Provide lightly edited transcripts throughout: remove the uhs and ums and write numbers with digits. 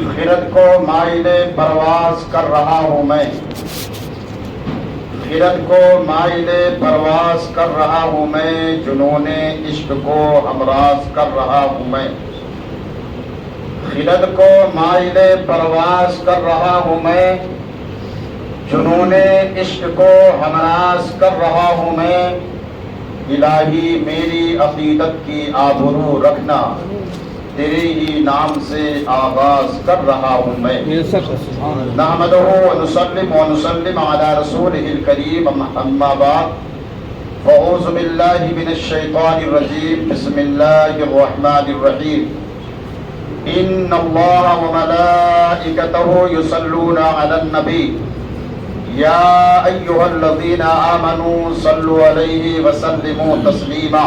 خرد کو مائل پرواز کر رہا ہوں میں، خرد کو مائل پرواز کر رہا ہوں میں، جنون عشق کو ہمراز کر رہا ہوں میں، خرد کو مائل پرواز کر رہا ہوں میں، جنون عشق کو ہمراز کر رہا ہوں میں، الہی میری عقیدت کی آبرو رکھنا، تیرے ہی نام سے آغاز کر رہا ہوں میں۔ نحمدہ ونسلم علی رسولہ الکریم، اما بعد، فاعوذ باللہ من الشیطان الرجیم، بسم اللہ الرحمن الرحیم۔ ان اللہ وملائکتہ یصلون علی النبی یا ایھا الذین آمنوا صلوا علیہ وسلموا تسلیما۔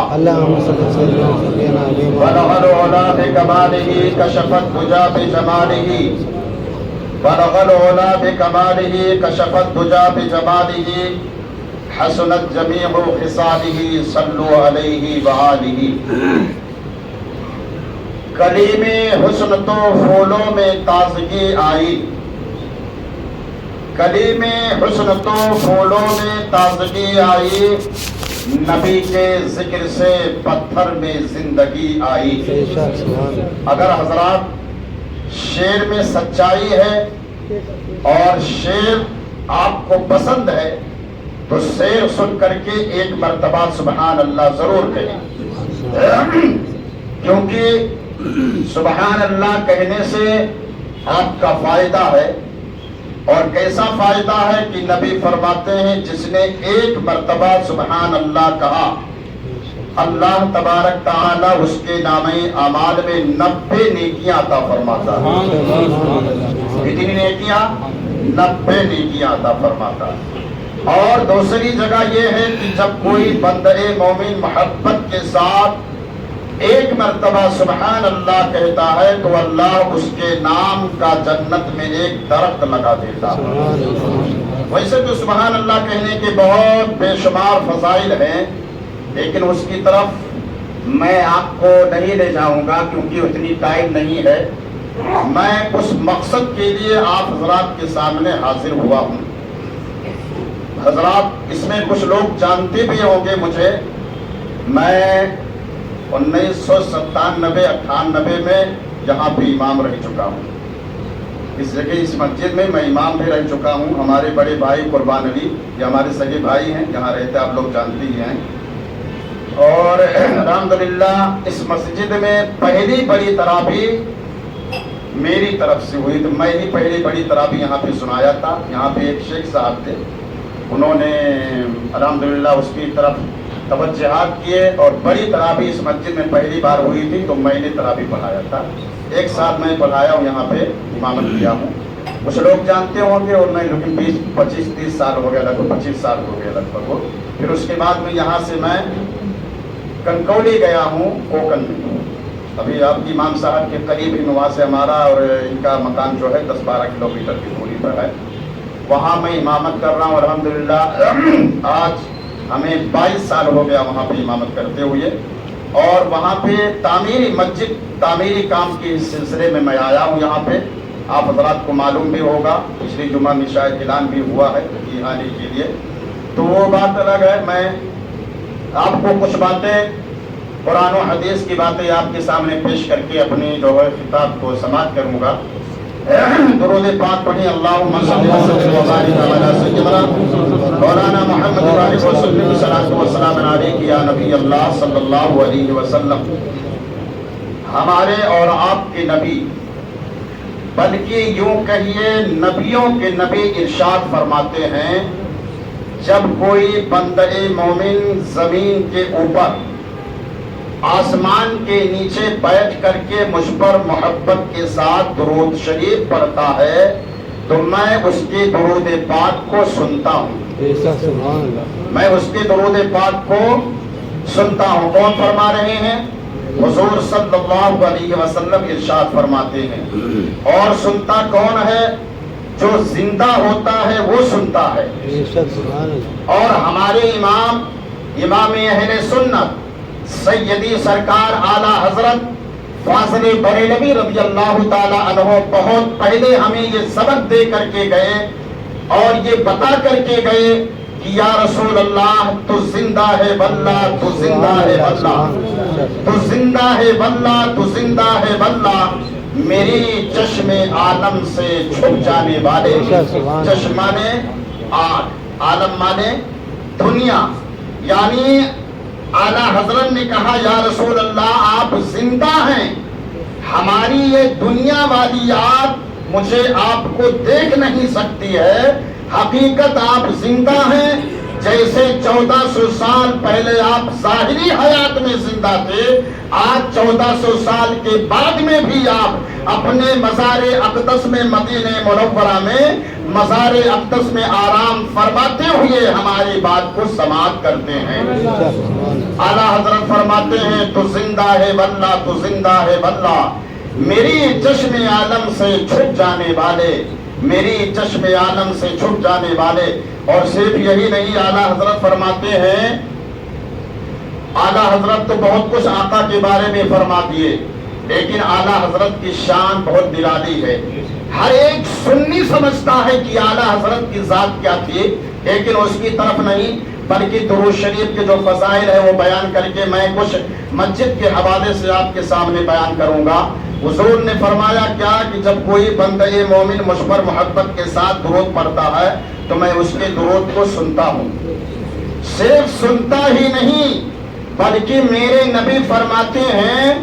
بلغ العلا بکمالہ کشف الدجی بجمالہ، بلغ العلا بکمالہ کشف الدجی بجمالہ، حسنت جمیع خصالہ صلوا علیہ وآلہ۔ کلیم حسن تو پھولوں میں تازگی آئی، کلیم حسن تو پھولوں میں تازگی آئی، نبی کے ذکر سے پتھر میں زندگی آئی۔ اگر حضرات شعر میں سچائی ہے اور شعر آپ کو پسند ہے تو شعر سن کر کے ایک مرتبہ سبحان اللہ ضرور کہیں، کیونکہ سبحان اللہ کہنے سے آپ کا فائدہ ہے، اور کیسا فائدہ ہے کہ نبی فرماتے ہیں جس نے ایک مرتبہ سبحان اللہ کہا، اللہ تبارک تعالی اس کے نامہ اعمال میں 90 نیکیاں عطا فرماتا ہے۔ کتنی نیکیاں؟ 90 نیکیاں عطا فرماتا ہے۔ اور دوسری جگہ یہ ہے کہ جب کوئی بندہ مومن محبت کے ساتھ ایک مرتبہ سبحان اللہ کہتا ہے تو اللہ اس کے نام کا جنت میں ایک درخت لگا دیتا ہے۔ ویسے تو سبحان اللہ کہنے کے بہت بے شمار فضائل ہیں، لیکن اس کی طرف میں آپ کو نہیں لے جاؤں گا کیونکہ اتنی ٹائم نہیں ہے۔ میں اس مقصد کے لیے آپ حضرات کے سامنے حاضر ہوا ہوں۔ حضرات اس میں کچھ لوگ جانتے بھی ہوں گے مجھے، میں 1997-98 میں یہاں پہ امام رہ چکا ہوں۔ اس جگہ اس مسجد میں امام بھی رہ چکا ہوں۔ ہمارے بڑے بھائی قربان علی یہ ہمارے سگے بھائی ہیں، یہاں رہتے آپ لوگ جانتے ہی ہیں۔ اور الحمدللہ اس مسجد میں پہلی بڑی تراویح میری طرف سے ہوئی، تو میں ہی پہلی بڑی تراویح یہاں پہ سنایا تھا۔ یہاں پہ ایک شیخ صاحب تھے، انہوں نے الحمدللہ اس کی طرف توجہات کیے، اور بڑی تراویح اس مسجد میں پہلی بار ہوئی تھی تو میں نے تراویح پڑھایا تھا۔ ایک ساتھ میں پڑھایا ہوں، یہاں پہ امامت کیا ہوں۔ کچھ لوگ جانتے ہوں گے، اور میں لیکن 20-25-30 سال ہو گیا، لگ بھگ 25 سال ہو گیا لگ بھگ۔ پھر اس کے بعد میں یہاں سے میں کنکولی گیا ہوں کوکن میں، ابھی آپ کی امام صاحب کے قریب ہی وہاں سے ہمارا اور ان کا مکان جو ہے 10-12 کلومیٹر کی دوری پر ہے، وہاں میں امامت کر رہا ہوں۔ الحمدللہ آج ہمیں 22 سال ہو گیا وہاں پہ امامت کرتے ہوئے، اور وہاں پہ تعمیری مسجد تعمیری کام کے سلسلے میں میں آیا ہوں یہاں پہ۔ آپ حضرات کو معلوم بھی ہوگا پچھلی جمعہ میں شاید اعلان بھی ہوا ہے احاطے کے لیے، تو وہ بات الگ ہے۔ میں آپ کو کچھ باتیں قرآن و حدیث کی باتیں آپ کے سامنے پیش کر کے اپنی جو ہے خطاب کو سماعت کروں گا۔ درود پاک پڑھیں، اللہم صلی وسلم وبارک علی سیدنا مولانا محمد وعلیہ وسلم، صلاۃ و سلام علیک یا نبی اللہ صلی اللہ علیہ وسلم۔ ہمارے اور آپ کے نبی، بلکہ یوں کہیے نبیوں کے نبی ارشاد فرماتے ہیں، جب کوئی بندہ مومن زمین کے اوپر آسمان کے نیچے بیٹھ کر کے مجھ پر محبت کے ساتھ درود شریف پڑھتا ہے تو میں اس کے درود پاک کو سنتا ہوں، میں اس کے درود پاک کو سنتا ہوں۔ کون فرما رہے ہیں؟ حضور صلی اللہ علیہ وسلم ارشاد فرماتے ہیں۔ اور سنتا کون ہے؟ جو زندہ ہوتا ہے وہ سنتا ہے۔ اور ہمارے امام اہل سنت سیدی سرکار اعلیٰ حضرت فاضل بریلوی رضی اللہ تعالی عنہ بہت پہلے ہمیں یہ سبق دے کر کے گئے اور یہ بتا کر کے گئے کہ یا رسول اللہ تو زندہ ہے واللہ، تو زندہ ہے واللہ، تو زندہ ہے واللہ، تو زندہ ہے واللہ، میری چشم عالم سے چھپ جانے والے، چشم مانے آگ، عالم مانے دنیا، یعنی اعلیٰ حضرت نے کہا یا رسول اللہ آپ زندہ ہیں، ہماری یہ دنیا والی آگ مجھے آپ کو دیکھ نہیں سکتی ہے، حقیقت آپ زندہ ہیں، جیسے 1400 سال پہلے آپ ظاہری حیات میں زندہ تھے، آج 1400 سال کے بعد میں بھی آپ اپنے مزار اقدس میں مدینہ منورہ میں مزار اقدس میں آرام فرماتے ہوئے ہماری بات کو سماعت کرتے ہیں۔ اعلیٰ حضرت فرماتے ہیں تو زندہ ہے واللہ، تو زندہ ہے واللہ، میری چشم عالم سے چھپ جانے والے، میری چشم عالم سے چھپ جانے والے۔ اور صرف یہی نہیں، اعلیٰ حضرت فرماتے ہیں، اعلیٰ حضرت تو بہت کچھ آقا کے بارے میں فرما دیے، لیکن اعلیٰ حضرت کی شان بہت نرالی ہے۔ ہر ایک سنی سمجھتا ہے کہ اعلیٰ حضرت کی ذات کیا تھی، لیکن اس کی طرف نہیں، بلکہ درود شریف کے جو فضائل ہے وہ بیان کر کے میں کچھ مسجد کے حوالے سے آپ کے سامنے بیان کروں گا۔ حضور نے فرمایا کیا کہ جب کوئی بندہ مومن مجھ پر محبت کے ساتھ درود پڑھتا ہے تو میں اس کے درود کو سنتا ہوں، صرف سنتا ہی نہیں بلکہ میرے نبی فرماتے ہیں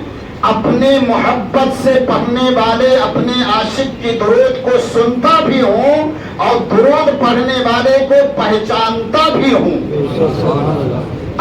اپنے محبت سے پڑھنے والے اپنے عاشق کی درود کو سنتا بھی ہوں اور درود پڑھنے والے کو پہچانتا بھی ہوں۔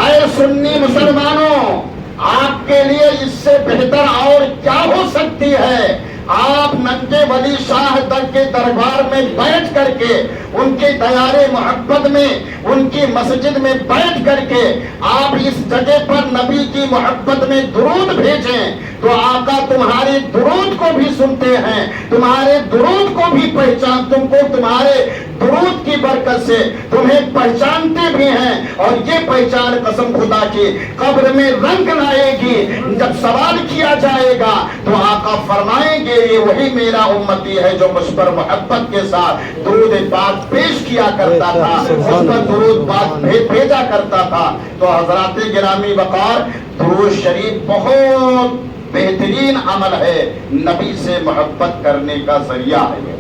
اے سنی مسلمانوں، آپ کے لیے اس سے بہتر اور کیا ہو سکتی ہے؟ آپ ننگے ولی شاہ در کے دربار میں بیٹھ کر کے، ان کے دیار محبت میں، ان کی مسجد میں بیٹھ کر کے آپ اس جگہ پر نبی کی محبت میں درود بھیجیں تو آقا تمہارے درود کو بھی سنتے ہیں، تمہارے درود کو بھی پہچان، تم کو تمہارے درود کی برکت سے تمہیں پہچانتے بھی ہیں، اور یہ پہچان قسم خدا کی قبر میں رنگ لائے گی۔ جب سوال کیا جائے گا تو آقا فرمائیں گے یہ وہی میرا امتی ہے جو مجھ پر محبت کے ساتھ درود پاک پیش کیا کرتا تھا، اس پر درود پاک بھیجا کرتا تھا۔ تو حضرات گرامی وقار، درود شریف بہت بہترین عمل ہے، نبی سے محبت کرنے کا ذریعہ ہے۔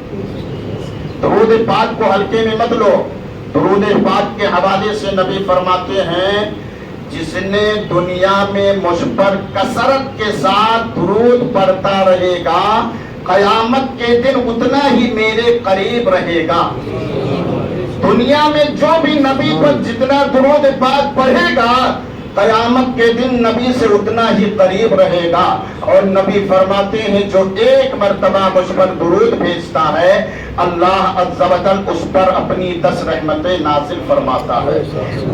درود پاک کو ہلکے میں مت لو۔ درود پاک کے حوالے سے نبی فرماتے ہیں جس نے دنیا میں مجھ پر کثرت کے ساتھ درود پڑھتا رہے گا، قیامت کے دن اتنا ہی میرے قریب رہے گا۔ دنیا میں جو بھی نبی پر جتنا درود پاک پڑھے گا، قیامت کے دن نبی سے اتنا ہی قریب رہے گا۔ اور نبی فرماتے ہیں جو ایک مرتبہ مجھ پر درود بھیجتا ہے، اللہ عز و جل اس پر اپنی 10 رحمتیں نازل فرماتا ہے،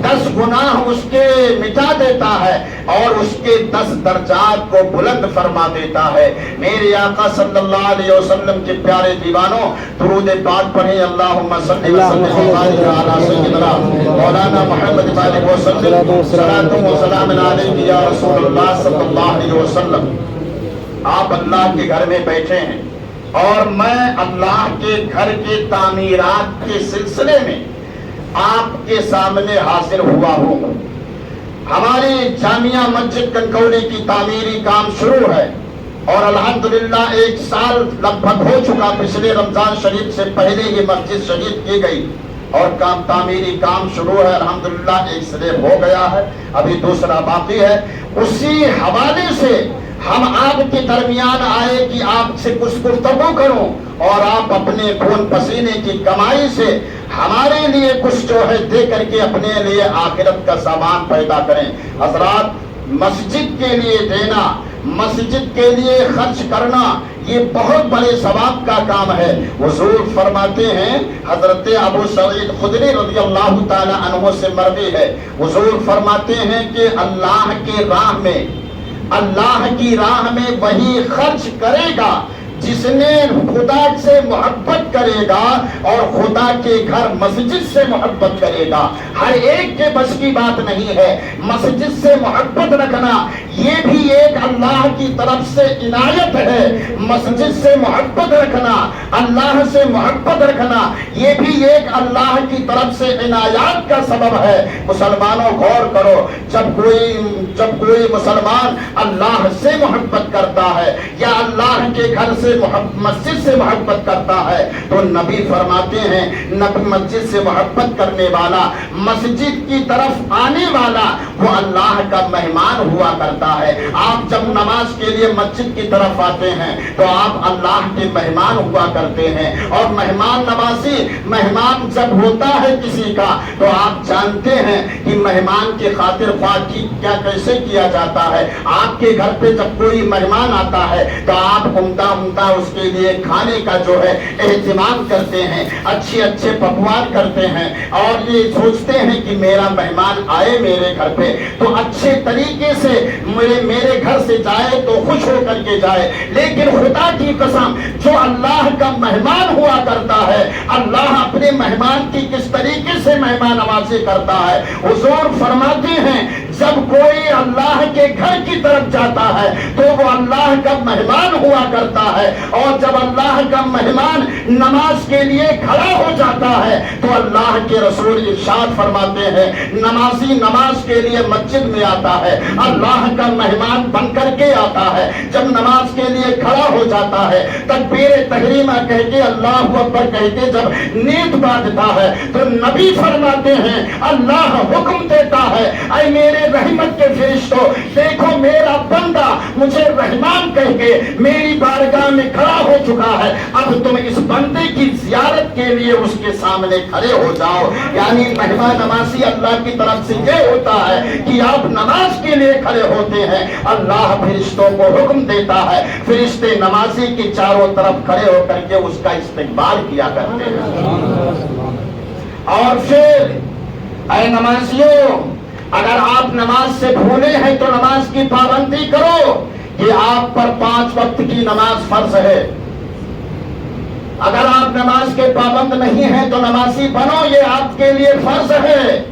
10 گناہ اس کے مٹا دیتا ہے اور اس کے 10 درجات کو بلند فرما دیتا ہے۔ میرے آقا صلی اللہ علیہ وسلم کے پیارے دیوانوں، درود پاک پڑھیں، اللہم صلی وسلم وبارک علی سیدنا مولانا محمد وآلہ وسلم، صلاۃ و سلام علیک یا رسول اللہ صلی اللہ علیہ وسلم۔ آپ اللہ کے گھر میں بیٹھے ہیں اور میں اللہ کے گھر کے تعمیرات کے سلسلے میں آپ کے سامنے حاضر ہوا ہوں۔ ہماری جامعہ مسجد کنکولی کی تعمیری کام شروع ہے اور الحمدللہ 1 سال لگ بھگ ہو چکا، پچھلے رمضان شریف سے پہلے یہ مسجد شہید کی گئی اور تعمیری کام شروع ہے، الحمدللہ 1 سلیب ہو گیا ہے، ابھی دوسرا باقی ہے۔ اسی حوالے سے ہم آپ کے درمیان آئے کہ آپ سے کچھ گفتگو کروں اور آپ اپنے خون پسینے کی کمائی سے ہمارے لیے کچھ جو ہے دے کر کے اپنے لیے آخرت کا سامان پیدا کریں۔ حضرات، مسجد کے لیے دینا، مسجد کے لیے خرچ کرنا، یہ بہت بڑے ثواب کا کام ہے۔ حضور فرماتے ہیں، حضرت ابو سعید خدری رضی اللہ تعالی عنہ سے مروی ہے، حضور فرماتے ہیں کہ اللہ کی راہ میں وہی خرچ کرے گا جس نے خدا سے محبت کرے گا اور خدا کے گھر مسجد سے محبت کرے گا۔ ہر ایک کے بس کی بات نہیں ہے، مسجد سے محبت رکھنا یہ بھی ایک اللہ کی طرف سے عنایت ہے۔ مسجد سے محبت رکھنا، اللہ سے محبت رکھنا، یہ بھی ایک اللہ کی طرف سے عنایات کا سبب ہے۔ مسلمانوں غور کرو، جب کوئی مسلمان اللہ سے محبت کرتا ہے یا اللہ کے گھر سے مسجد سے محبت کرتا ہے تو نبی فرماتے ہیں نبی مسجد سے محبت کرنے والا، مسجد کی طرف آنے والا وہ اللہ کا مہمان ہوا کرتا ہے۔ آپ جب نماز کے لیے مسجد کی طرف آتے ہیں تو آپ اللہ کے مہمان ہوا کرتے ہیں، اور مہمان نوازی، مہمان جب ہوتا ہے کسی کا تو آپ جانتے ہیں کہ مہمان کی خاطر خواہ کیا کیسے کیا جاتا ہے۔ آپ کے گھر پہ جب کوئی مہمان آتا ہے تو آپ عمدہ اس کے لیے کھانے کا جو ہے اہتمام کرتے ہیں، اچھے پکوان کرتے ہیں، اور یہ سوچتے ہیں کہ میرا مہمان آئے میرے گھر پہ تو اچھے طریقے سے میرے گھر سے جائے تو خوش ہو کر کے جائے۔ لیکن خدا کی قسم جو اللہ کا مہمان ہوا کرتا ہے، اللہ اپنے مہمان کی کس طریقے سے مہمان نوازی کرتا ہے۔ حضور فرماتے ہیں جب کوئی اللہ کے گھر کی طرف جاتا ہے تو وہ اللہ کا مہمان ہوا کرتا ہے، اور جب اللہ کا مہمان نماز کے لیے کھڑا ہو جاتا ہے تو اللہ کے رسول ارشاد فرماتے ہیں نمازی نماز کے لیے مسجد میں آتا ہے، اللہ کا مہمان بن کر کے آتا ہے، جب نماز کے لیے کھڑا ہو جاتا ہے تکبیر تحریمہ کہہ کے اللہ اکبر کہہ کے جب نیت باندھتا ہے تو نبی فرماتے ہیں اللہ حکم دیتا ہے اے میرے رحمت کے فرشتوں دیکھو میرا بندہ مجھے رحمان کہہ کے میری بارگاہ میں کھڑا ہو چکا ہے، اب تم اس بندے کی زیارت کے لیے اس کے سامنے کھڑے ہو جاؤ۔ یعنی مہمان نوازی اللہ کی طرف سے یہ ہوتا ہے کہ آپ نماز کے لیے کھڑے ہوتے ہیں، اللہ فرشتوں کو حکم دیتا ہے، فرشتے نمازی کی چاروں طرف کھڑے ہو کر کے اس کا استقبال کیا کرتے ہیں۔ اور پھر اے نمازیوں اگر آپ نماز سے بھولے ہیں تو نماز کی پابندی کرو، یہ آپ پر 5 وقت کی نماز فرض ہے۔ اگر آپ نماز کے پابند نہیں ہیں تو نمازی بنو، یہ آپ کے لیے فرض ہے۔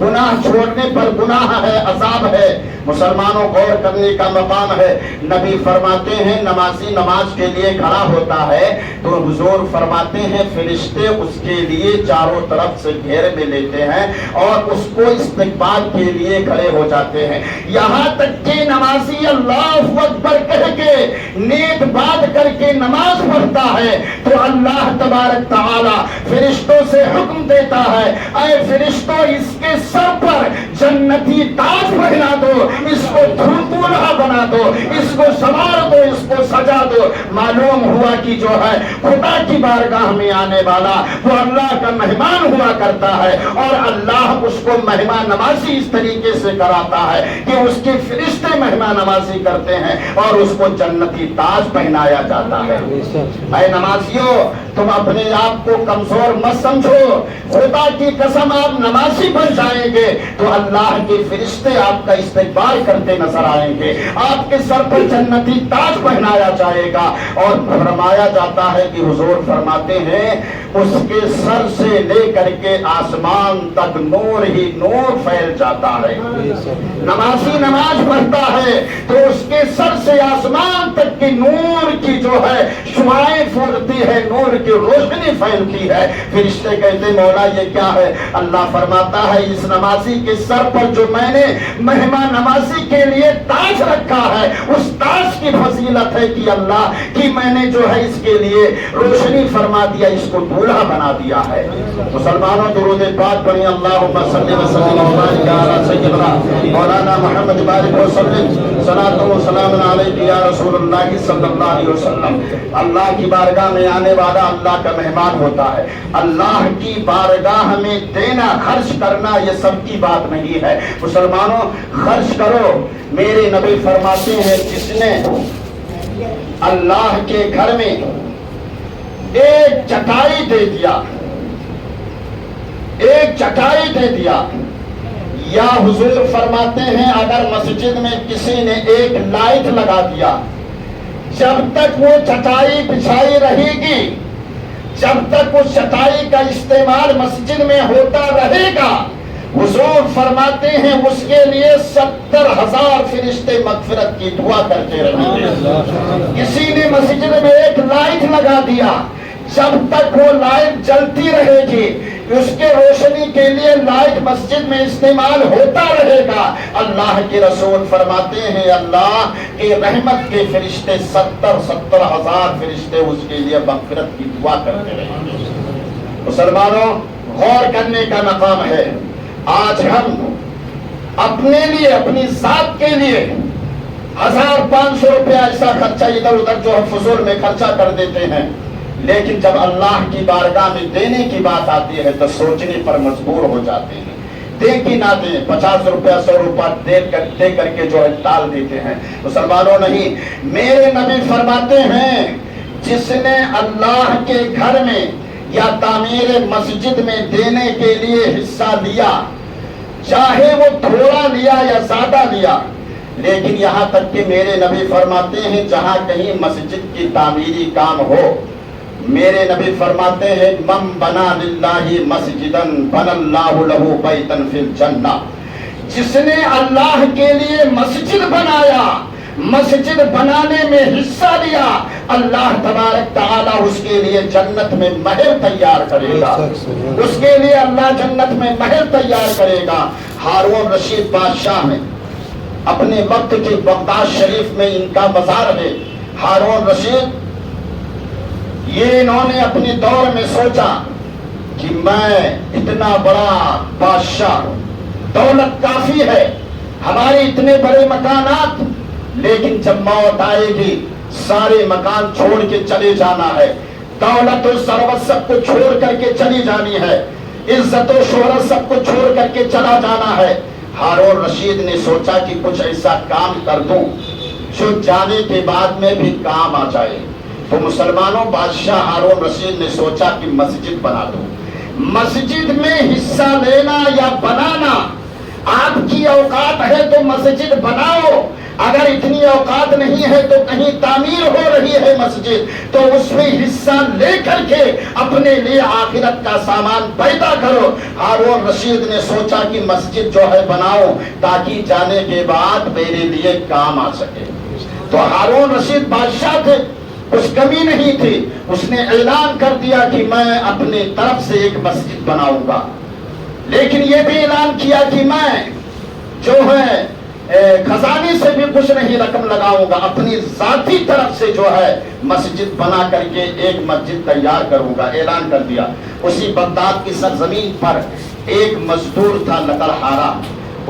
گناہ چھوڑنے پر گناہ ہے، عذاب ہے۔ مسلمانوں غور کرنے کا مقام ہے۔ نبی فرماتے ہیں نمازی نماز کے لیے کھڑا ہوتا ہے تو حضور فرماتے ہیں فرشتے اس کے لیے چاروں طرف سے گھیرے میں لیتے ہیں اور اس کو استقبال کے لیے کھڑے ہو جاتے ہیں، یہاں تک کہ نمازی اللہ اکبر کہہ کے نیت باندھ کر کے نماز پڑھتا ہے تو اللہ تبارک تعالی فرشتوں سے حکم دیتا ہے اے فرشتوں اس کے سر پر جنتی تاج پہنا دو، اس کو دھولہا بنا دو، اس کو سنوار دو، اس کو سجا دو۔ معلوم ہوا کہ جو ہے خدا کی بارگاہ میں آنے والا وہ اللہ کا مہمان ہوا کرتا ہے، اور اللہ اس کو مہمان نوازی اس طریقے سے کراتا ہے کہ اس کے فرشتے مہمان نوازی کرتے ہیں اور اس کو جنتی تاج پہنایا جاتا ہے۔ اے نمازیوں تم اپنے آپ کو کمزور مت سمجھو، خدا کی قسم آپ نمازی بن جائیں گے تو اللہ کے فرشتے آپ کا استقبال کرتے نظر آئیں گے، آپ کے سر پر جنتی تاج پہنایا جائے گا، اور فرمایا جاتا ہے کہ حضور فرماتے ہیں اس کے سر سے لے کر کے آسمان تک نور ہی نور پھیل جاتا ہے۔ نمازی نماز پڑھتا ہے تو اس کے سر سے آسمان تک کی نور کی جو ہے شعاعیں پھوٹتی ہے، نور کی روشنی پھیلتی ہے۔ فرشتے کہتے مولا یہ کیا ہے؟ اللہ فرماتا ہے اس نمازی کے سر پر جو میں نے مہمان نوازی کے لیے تاج رکھا ہے اس تاج کی فضیلت ہے کہ اللہ کی میں نے جو ہے اس کے لیے روشنی فرما دیا، اس کو دولہا بنا دیا ہے۔ مسلمانوں درود پاک پڑھیں اللہم صلی وسلم وبارک علی سیدنا مولانا محمد بارک وسلم صلاۃ و سلام علیک یا رسول اللہ صلی اللہ علیہ وسلم۔ اللہ کی بارگاہ میں آنے والا اللہ کا مہمان ہوتا ہے۔ اللہ کی بارگاہ میں دینا خرچ کرنا یہ سب کی بات نہیں ہے۔ مسلمانوں خرچ کرو، میرے نبی فرماتے ہیں جس نے اللہ کے گھر میں ایک چٹائی دے دیا، ایک چٹائی دے دیا، یا حضور فرماتے ہیں اگر مسجد میں کسی نے ایک لائٹ لگا دیا، جب تک وہ چٹائی بچھائی رہے گی، جب تک اس چٹائی کا استعمال مسجد میں ہوتا رہے گا، حضور فرماتے ہیں اس کے لیے 70,000 فرشتے مغفرت کی دعا کرتے رہے. کسی نے مسجد میں ایک لائٹ لگا دیا، جب تک وہ لائٹ جلتی رہے گی، اس کے روشنی کے لیے لائٹ مسجد میں استعمال ہوتا رہے گا. اللہ کے رسول فرماتے ہیں اللہ کی رحمت کے فرشتے 70,000 فرشتے اس کے لیے مغفرت کی دعا کرتے رہیں گے. مسلمانوں، غور کرنے کا مقام ہے. آج ہم اپنے لیے، اپنی ذات کے لیے 1,500 روپیہ ایسا خرچہ ادھر ادھر جو فضول میں خرچہ کر دیتے ہیں، لیکن جب اللہ کی بارگاہ میں دینے کی بات آتی ہے تو سوچنے پر مجبور ہو جاتے ہیں. دیں کہ نہ دیں، 50 روپیہ 100 روپیہ دے کر کے جو ہے ٹال دیتے ہیں. مسلمانوں نہیں، میرے نبی فرماتے ہیں جس نے اللہ کے گھر میں یا تعمیر مسجد میں دینے کے لیے حصہ لیا، چاہے وہ تھوڑا لیا یا زیادہ لیا، لیکن یہاں تک کہ میرے نبی فرماتے ہیں جہاں کہیں مسجد کی تعمیری کام ہو، میرے نبی فرماتے ہیں من بنا للہ مسجدن بن اللہ لہ بیتن فی الجنہ. جس نے اللہ کے لیے مسجد بنایا، مسجد بنانے میں حصہ لیا، اللہ تبارک تعالیٰ اس کے لیے جنت میں محل تیار کرے گا. اس کے لیے اللہ جنت میں محل تیار کرے گا. ہارون رشید بادشاہ میں اپنے وقت کے بغداد شریف میں ان کا مزار ہے. ہارون رشید، یہ انہوں نے اپنے دور میں سوچا کہ میں اتنا بڑا بادشاہ، دولت کافی ہے، ہمارے اتنے بڑے مکانات، لیکن جب موت آئے گی سارے مکان چھوڑ کے چلے جانا ہے، دولت و ثروت سب کو چھوڑ کر کے چلی جانی ہے، عزت و شہرت سب کو چھوڑ کر کے چلا جانا ہے. ہارون رشید نے سوچا کہ کچھ ایسا کام کر دوں جو جانے کے بعد میں بھی کام آ جائے. تو مسلمانوں، بادشاہ ہارون رشید نے سوچا کہ مسجد بنا دو. مسجد میں حصہ لینا یا بنانا، آپ کی اوقات ہے تو مسجد بناؤ، اگر اتنی اوقات نہیں ہے تو کہیں تعمیر ہو رہی ہے مسجد تو اس میں حصہ لے کر کے اپنے لیے آخرت کا سامان پیدا کرو. ہارون رشید نے سوچا کہ مسجد جو ہے بناؤ تاکہ جانے کے بعد میرے لیے کام آ سکے. تو ہارون رشید بادشاہ تھے، کچھ کمی نہیں تھی. اس نے اعلان کر دیا کہ میں اپنے طرف سے ایک مسجد بناؤں گا، لیکن یہ بھی اعلان کیا کہ میں جو ہے خزانے سے بھی کچھ نہیں رقم لگاؤں گا، اپنی ذاتی طرف سے جو ہے مسجد بنا کر کے ایک مسجد تیار کروں گا. اعلان کر دیا. اسی بغداد کی سرزمین پر ایک مزدور تھا لکڑہارا.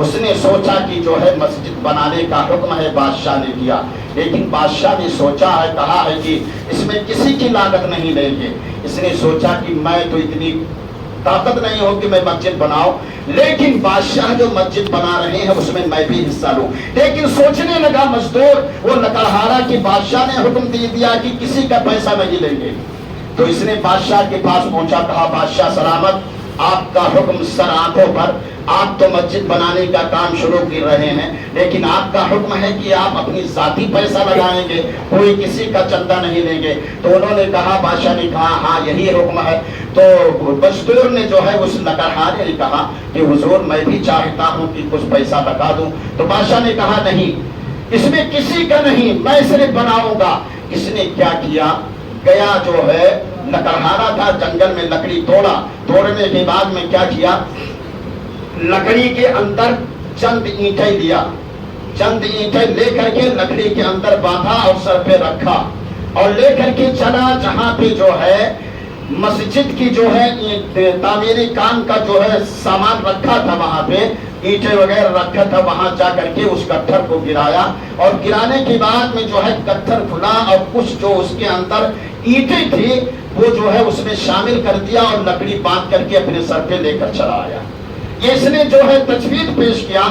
اس نے سوچا کہ جو ہے مسجد بنانے کا حکم ہے، بادشاہ نے دیا، لیکن بادشاہ نے سوچا ہے، کہا ہے کہ اس میں کسی کی لاگت نہیں لیں گے. اس نے سوچا کہ میں تو اتنی طاقت نہیں ہو کہ میں مسجد بناؤں، لیکن بادشاہ جو مسجد بنا رہے ہیں اس میں بھی حصہ لوں. لیکن سوچنے لگا مزدور، وہ لکڑہارا کہ بادشاہ نے حکم دے دیا کہ کسی کا پیسہ نہیں لیں گے. تو اس نے بادشاہ کے پاس پہنچا، کہا بادشاہ سلامت، آپ کا حکم سر آنکھوں پر، آپ تو مسجد بنانے کا کام شروع کر رہے ہیں، لیکن آپ کا حکم ہے کہ آپ اپنی ذاتی پیسہ لگائیں گے، کوئی کسی کا چندہ نہیں لیں گے. تو انہوں نے کہا، بادشاہ نے کہا ہاں یہی حکم ہے. تو مزدور نے جو ہے اس لکڑہارے نے کہا کہ حضور میں بھی چاہتا ہوں کہ کچھ پیسہ لگا دوں. تو بادشاہ نے کہا نہیں، اس میں کسی کا نہیں، میں صرف بناؤں گا. اس نے کیا کیا، گیا جو ہے لکڑہارا تھا، جنگل میں لکڑی توڑا. توڑنے کے بعد میں کیا کیا، لکڑی کے اندر چند اینٹیں لیا، چند اینٹیں لے کر کے لکڑی کے اندر باندھا اور سر پہ رکھا اور لے کر کے چلا جہاں پہ جو ہے مسجد کی جو ہے تعمیری کام کا جو ہے سامان رکھا تھا، وہاں پہ اینٹیں وغیرہ رکھا تھا، وہاں جا کر کے اس پتھر کو گرایا اور گرانے کے بعد میں جو ہے پتھر کھلا اور کچھ جو اس کے اندر اینٹیں تھی وہ جو ہے اس میں شامل کر دیا اور لکڑی باندھ کر کے اپنے سر پہ لے کر چلا آیا. یہ اس نے جو ہے تجویز پیش کیا.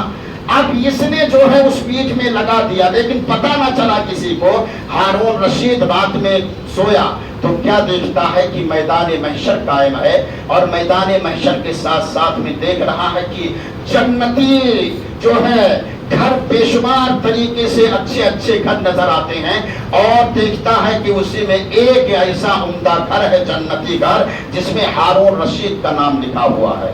اب اس نے جو ہے اس پیٹ میں لگا دیا، لیکن پتہ نہ چلا کسی کو. ہارون رشید رات میں سویا تو کیا دیکھتا ہے کہ میدان محشر قائم ہے اور میدان محشر کے ساتھ ساتھ میں دیکھ رہا ہے کہ جنتی جو ہے گھر بے شمار طریقے سے اچھے اچھے گھر نظر آتے ہیں اور دیکھتا ہے کہ اسی میں ایک ایسا عمدہ گھر ہے، جنتی گھر، جس میں ہارون رشید کا نام لکھا ہوا ہے.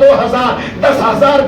2000, 10,000,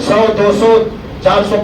100, 200, 400,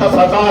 10,000,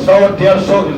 100-150